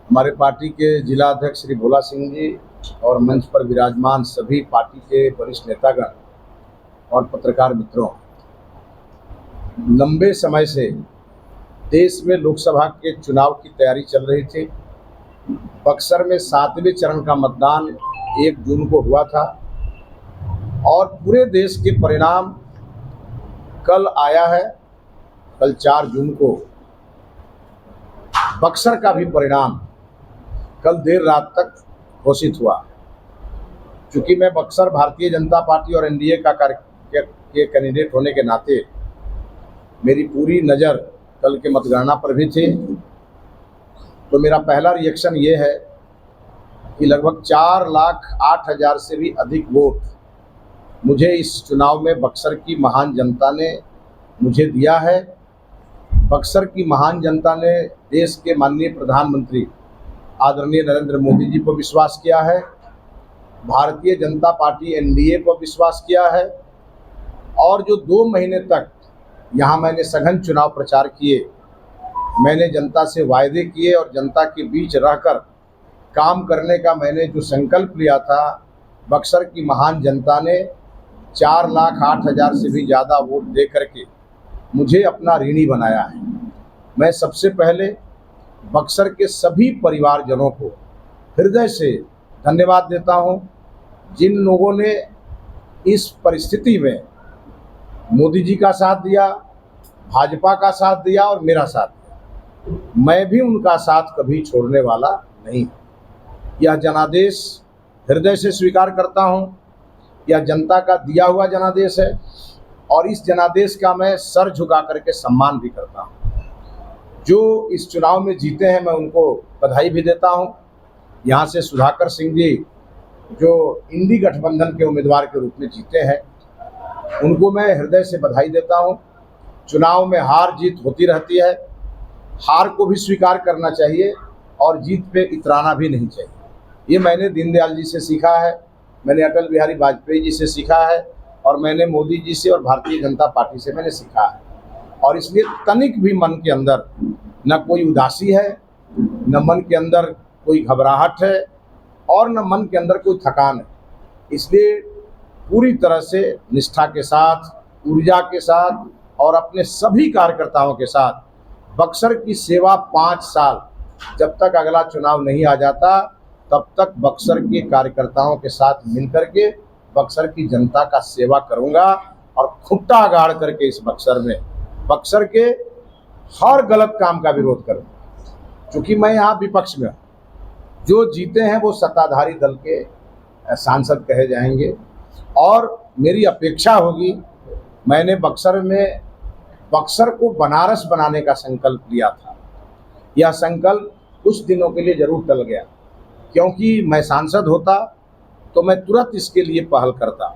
हमारे पार्टी के जिला अध्यक्ष श्री भोला सिंह जी और मंच पर विराजमान सभी पार्टी के वरिष्ठ नेतागण और पत्रकार मित्रों, लंबे समय से देश में लोकसभा के चुनाव की तैयारी चल रही थी। बक्सर में 7वें चरण का मतदान 1 जून को हुआ था और पूरे देश के परिणाम कल आया है। कल 4 जून को बक्सर का भी परिणाम कल देर रात तक घोषित हुआ। चूँकि मैं बक्सर भारतीय जनता पार्टी और एनडीए का के कैंडिडेट होने के नाते मेरी पूरी नज़र कल के मतगणना पर भी थी, तो मेरा पहला रिएक्शन ये है कि लगभग 4,08,000 से भी अधिक वोट मुझे इस चुनाव में बक्सर की महान जनता ने मुझे दिया है। बक्सर की महान जनता ने देश के माननीय प्रधानमंत्री आदरणीय नरेंद्र मोदी जी पर विश्वास किया है, भारतीय जनता पार्टी एनडीए पर विश्वास किया है और जो 2 महीने तक यहाँ मैंने सघन चुनाव प्रचार किए, मैंने जनता से वायदे किए और जनता के बीच रहकर काम करने का मैंने जो संकल्प लिया था, बक्सर की महान जनता ने 4,08,000 से भी ज़्यादा वोट दे करके मुझे अपना ऋणी बनाया है। मैं सबसे पहले बक्सर के सभी परिवारजनों को हृदय से धन्यवाद देता हूं, जिन लोगों ने इस परिस्थिति में मोदी जी का साथ दिया, भाजपा का साथ दिया और मेरा साथ दिया। मैं भी उनका साथ कभी छोड़ने वाला नहीं। यह जनादेश हृदय से स्वीकार करता हूं। यह जनता का दिया हुआ जनादेश है और इस जनादेश का मैं सर झुका करके सम्मान भी करता हूं। जो इस चुनाव में जीते हैं मैं उनको बधाई भी देता हूं। यहाँ से सुधाकर सिंह जी जो इंडी गठबंधन के उम्मीदवार के रूप में जीते हैं, उनको मैं हृदय से बधाई देता हूं। चुनाव में हार जीत होती रहती है, हार को भी स्वीकार करना चाहिए और जीत पे इतराना भी नहीं चाहिए। ये मैंने दीनदयाल जी से सीखा है, मैंने अटल बिहारी वाजपेयी जी से सीखा है और मैंने मोदी जी से और भारतीय जनता पार्टी से मैंने सीखा है। और इसलिए तनिक भी मन के अंदर न कोई उदासी है, न मन के अंदर कोई घबराहट है और न मन के अंदर कोई थकान है। इसलिए पूरी तरह से निष्ठा के साथ, ऊर्जा के साथ और अपने सभी कार्यकर्ताओं के साथ बक्सर की सेवा 5 साल, जब तक अगला चुनाव नहीं आ जाता तब तक बक्सर के कार्यकर्ताओं के साथ मिलकर के बक्सर की जनता का सेवा करूंगा और खुट्टा गाड़ करके इस बक्सर में बक्सर के हर गलत काम का विरोध करूंगा। क्योंकि मैं यहाँ विपक्ष में हूँ, जो जीते हैं वो सत्ताधारी दल के सांसद कहे जाएंगे और मेरी अपेक्षा होगी। मैंने बक्सर को बनारस बनाने का संकल्प लिया था। यह संकल्प कुछ दिनों के लिए जरूर टल गया, क्योंकि मैं सांसद होता तो मैं तुरंत इसके लिए पहल करता।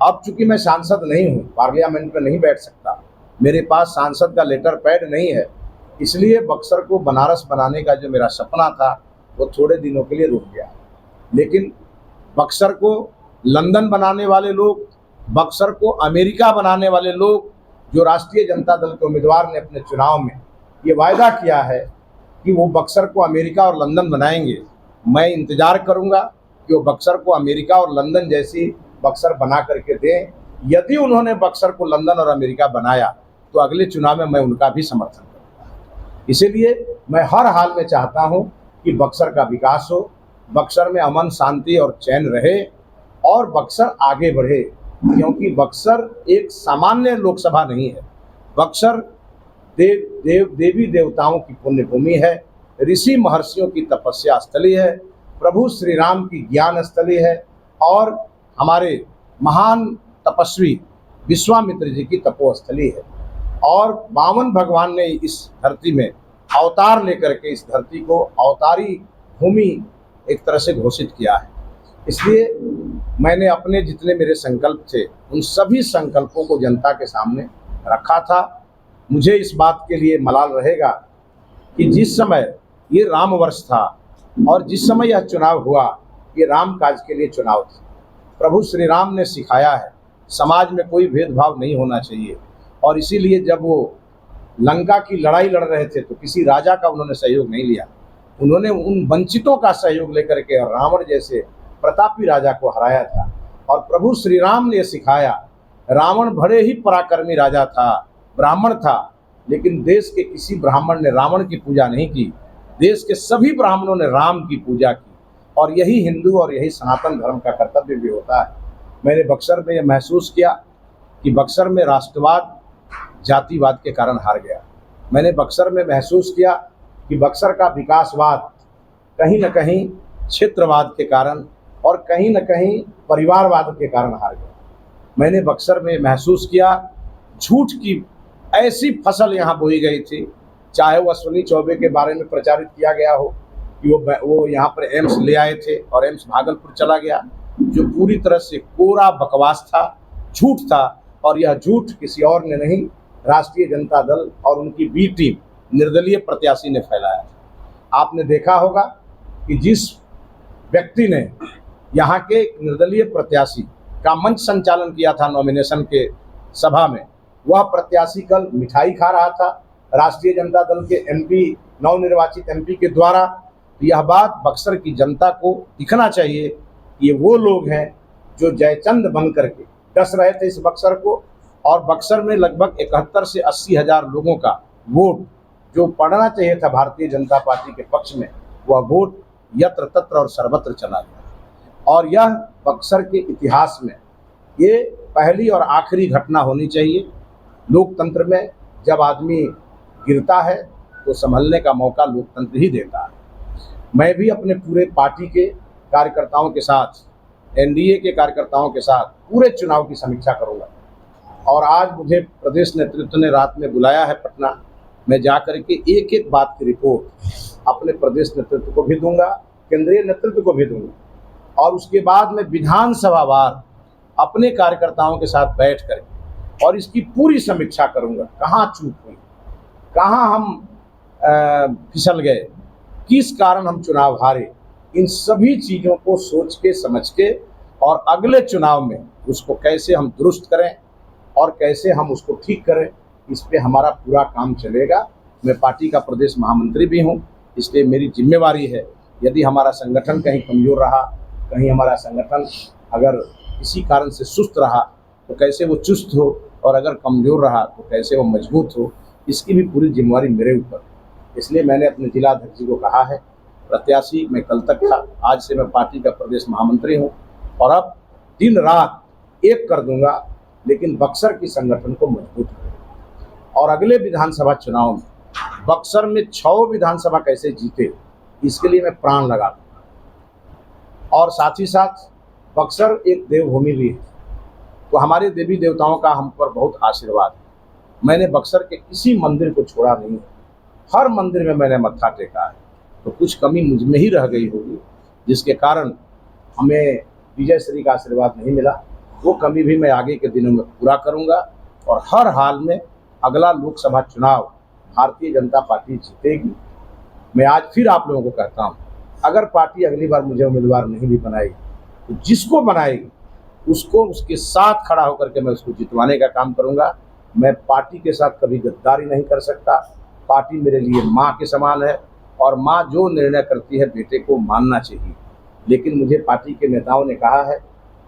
अब चूंकि मैं सांसद नहीं हूँ, पार्लियामेंट में नहीं बैठ सकता, मेरे पास सांसद का लेटर पैड नहीं है, इसलिए बक्सर को बनारस बनाने का जो मेरा सपना था वो थोड़े दिनों के लिए रुक गया। लेकिन बक्सर को लंदन बनाने वाले लोग, बक्सर को अमेरिका बनाने वाले लोग, जो राष्ट्रीय जनता दल के उम्मीदवार ने अपने चुनाव में ये वायदा किया है कि वो बक्सर को अमेरिका और लंदन बनाएंगे, मैं इंतज़ार करूंगा कि वो बक्सर को अमेरिका और लंदन जैसी बक्सर बना करके दें। यदि उन्होंने बक्सर को लंदन और अमेरिका बनाया तो अगले चुनाव में मैं उनका भी समर्थन करूंगा। इसीलिए मैं हर हाल में चाहता हूं कि बक्सर का विकास हो, बक्सर में अमन शांति और चैन रहे और बक्सर आगे बढ़े, क्योंकि बक्सर एक सामान्य लोकसभा नहीं है। बक्सर देवी देवताओं की पुण्य भूमि है, ऋषि महर्षियों की तपस्या स्थली है, प्रभु श्री राम की ज्ञान स्थली है और हमारे महान तपस्वी विश्वामित्र जी की तपोस्थली है। और 52 भगवान ने इस धरती में अवतार लेकर के इस धरती को अवतारी भूमि एक तरह से घोषित किया है। इसलिए मैंने अपने जितने मेरे संकल्प थे उन सभी संकल्पों को जनता के सामने रखा था। मुझे इस बात के लिए मलाल रहेगा कि जिस समय ये राम वर्ष था और जिस समय यह चुनाव हुआ, ये राम काज के लिए चुनाव था। प्रभु श्री राम ने सिखाया है समाज में कोई भेदभाव नहीं होना चाहिए और इसीलिए जब वो लंका की लड़ाई लड़ रहे थे तो किसी राजा का उन्होंने सहयोग नहीं लिया, उन्होंने उन वंचितों का सहयोग लेकर के रावण जैसे प्रतापी राजा को हराया था। और प्रभु श्री राम ने सिखाया, रावण भले ही पराक्रमी राजा था, ब्राह्मण था, लेकिन देश के किसी ब्राह्मण ने रावण की पूजा नहीं की। देश के सभी ब्राह्मणों ने राम की पूजा की। और यही हिंदू और यही सनातन धर्म का कर्तव्य भी होता है। मैंने बक्सर में यह महसूस किया कि बक्सर में राष्ट्रवाद जातिवाद के कारण हार गया। मैंने बक्सर में महसूस किया कि बक्सर का विकासवाद कहीं न कहीं क्षेत्रवाद के कारण और कहीं न कहीं परिवारवाद के कारण हार गया। मैंने बक्सर में महसूस किया झूठ की ऐसी फसल यहाँ बोई गई थी, चाहे वो अश्विनी चौबे के बारे में प्रचारित किया गया हो कि वो यहाँ पर एम्स ले आए थे और एम्स भागलपुर चला गया, जो पूरी तरह से कोरा बकवास था, झूठ था। और यह झूठ किसी और ने नहीं, राष्ट्रीय जनता दल और उनकी बी टीम निर्दलीय प्रत्याशी ने फैलाया। आपने देखा होगा कि जिस व्यक्ति ने यहाँ के निर्दलीय प्रत्याशी का मंच संचालन किया था नॉमिनेशन के सभा में, वह प्रत्याशी कल मिठाई खा रहा था राष्ट्रीय जनता दल के एमपी, नवनिर्वाचित एमपी के द्वारा। यह बात बक्सर की जनता को दिखना चाहिए। ये वो लोग हैं जो जयचंद बन करके डस रहे थे इस बक्सर को, और बक्सर में लगभग 71 से 80 हज़ार लोगों का वोट जो पड़ना चाहिए था भारतीय जनता पार्टी के पक्ष में, वह वोट यत्र तत्र और सर्वत्र चला गया। और यह बक्सर के इतिहास में ये पहली और आखिरी घटना होनी चाहिए। लोकतंत्र में जब आदमी गिरता है तो संभलने का मौका लोकतंत्र ही देता है। मैं भी अपने पूरे पार्टी के कार्यकर्ताओं के साथ, एनडीए के कार्यकर्ताओं के साथ पूरे चुनाव की समीक्षा करूंगा। और आज मुझे प्रदेश नेतृत्व ने रात में बुलाया है पटना। मैं जा कर के एक एक बात की रिपोर्ट अपने प्रदेश नेतृत्व को भी दूंगा, केंद्रीय नेतृत्व को भी दूंगा। और उसके बाद मैं विधानसभा वार अपने कार्यकर्ताओं के साथ बैठ कर और इसकी पूरी समीक्षा करूंगा। कहाँ चूक हुई, कहाँ हम फिसल गए, किस कारण हम चुनाव हारे, इन सभी चीज़ों को सोच के समझ के और अगले चुनाव में उसको कैसे हम दुरुस्त करें और कैसे हम उसको ठीक करें, इस पे हमारा पूरा काम चलेगा। मैं पार्टी का प्रदेश महामंत्री भी हूँ, इसलिए मेरी जिम्मेवारी है, यदि हमारा संगठन कहीं कमज़ोर रहा, कहीं हमारा संगठन अगर किसी कारण से सुस्त रहा तो कैसे वो चुस्त हो, और अगर कमज़ोर रहा तो कैसे वो मजबूत हो, इसकी भी पूरी जिम्मेवारी मेरे ऊपर। इसलिए मैंने अपने जिला अध्यक्ष जी को कहा है, प्रत्याशी मैं कल तक था, आज से मैं पार्टी का प्रदेश महामंत्री हूँ और अब दिन रात एक कर दूंगा, लेकिन बक्सर की संगठन को मजबूत करें। और अगले विधानसभा चुनाव में बक्सर में 6 विधानसभा कैसे जीते, इसके लिए मैं प्राण लगा दूंगा। और साथ ही साथ बक्सर एक देवभूमि भी है, तो हमारे देवी देवताओं का हम पर बहुत आशीर्वाद है। मैंने बक्सर के किसी मंदिर को छोड़ा नहीं है, हर मंदिर में मैंने मत्था टेका है। तो कुछ कमी मुझ में ही रह गई होगी, जिसके कारण हमें विजय श्री का आशीर्वाद नहीं मिला। वो कमी भी मैं आगे के दिनों में पूरा करूंगा और हर हाल में अगला लोकसभा चुनाव भारतीय जनता पार्टी जीतेगी। मैं आज फिर आप लोगों को कहता हूं, अगर पार्टी अगली बार मुझे उम्मीदवार नहीं भी बनाएगी तो जिसको बनाएगी उसको उसके साथ खड़ा होकर के मैं उसको जितवाने का काम करूंगा। मैं पार्टी के साथ कभी गद्दारी नहीं कर सकता। पार्टी मेरे लिए माँ के समान है और माँ जो निर्णय करती है बेटे को मानना चाहिए। लेकिन मुझे पार्टी के नेताओं ने कहा है,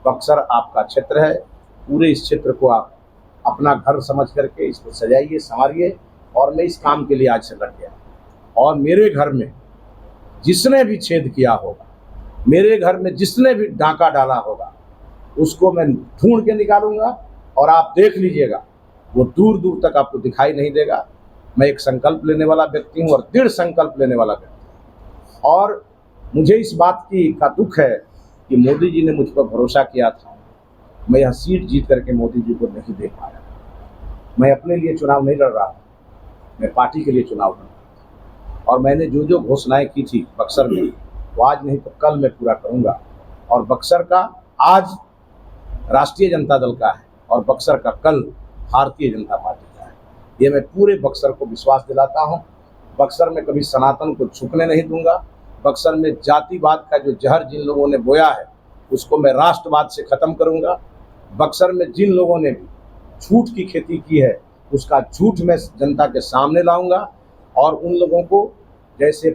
बक्सर आपका क्षेत्र है, पूरे इस क्षेत्र को आप अपना घर समझ करके इसको सजाइए, संवारिए। और मैं इस काम के लिए आज से लग गया। और मेरे घर में जिसने भी छेद किया होगा, मेरे घर में जिसने भी डांका डाला होगा, उसको मैं ढूंढ के निकालूंगा और आप देख लीजिएगा, वो दूर दूर तक आपको दिखाई नहीं देगा। मैं एक संकल्प लेने वाला व्यक्ति हूँ और दृढ़ संकल्प लेने वाला व्यक्ति हूँ। और मुझे इस बात का दुख है कि मोदी जी ने मुझ पर भरोसा किया था, मैं यह सीट जीत करके मोदी जी को नहीं दे पाया। मैं अपने लिए चुनाव नहीं लड़ रहा था, मैं पार्टी के लिए चुनाव लड़ रहा था। और मैंने जो जो घोषणाएं की थी बक्सर में, वो आज नहीं तो कल मैं पूरा करूंगा। और बक्सर का आज राष्ट्रीय जनता दल का है और बक्सर का कल भारतीय जनता पार्टी का है। ये मैं पूरे बक्सर को विश्वास दिलाता हूँ। बक्सर में कभी सनातन को झुकने नहीं दूंगा। बक्सर में जातिवाद का जो जहर जिन लोगों ने बोया है, उसको मैं राष्ट्रवाद से ख़त्म करूंगा। बक्सर में जिन लोगों ने भी झूठ की खेती की है, उसका झूठ मैं जनता के सामने लाऊंगा। और उन लोगों को जैसे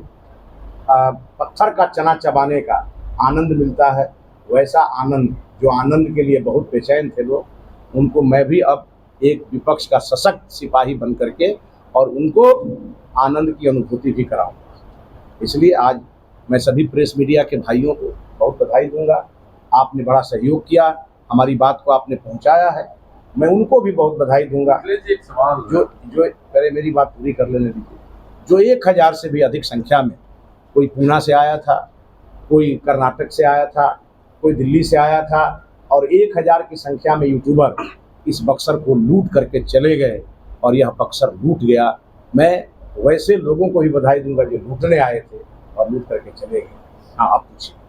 पत्थर का चना चबाने का आनंद मिलता है, वैसा आनंद जो आनंद के लिए बहुत बेचैन थे लोग, उनको मैं भी अब एक विपक्ष का सशक्त सिपाही बन करके और उनको आनंद की अनुभूति भी कराऊंगा। इसलिए आज मैं सभी प्रेस मीडिया के भाइयों को बहुत बधाई दूंगा। आपने बड़ा सहयोग किया, हमारी बात को आपने पहुंचाया है, मैं उनको भी बहुत बधाई दूंगा। एक सवाल जो जो पहले मेरी बात पूरी कर लेने दीजिए। जो 1000 से भी अधिक संख्या में, कोई पूना से आया था, कोई कर्नाटक से आया था, कोई दिल्ली से आया था, और 1000 की संख्या में यूट्यूबर इस बक्सर को लूट करके चले गए और यह बक्सर लूट गया। मैं वैसे लोगों को भी बधाई दूंगा जो लूटने आए थे और लूट करके चले गए। हाँ, आप पूछिए।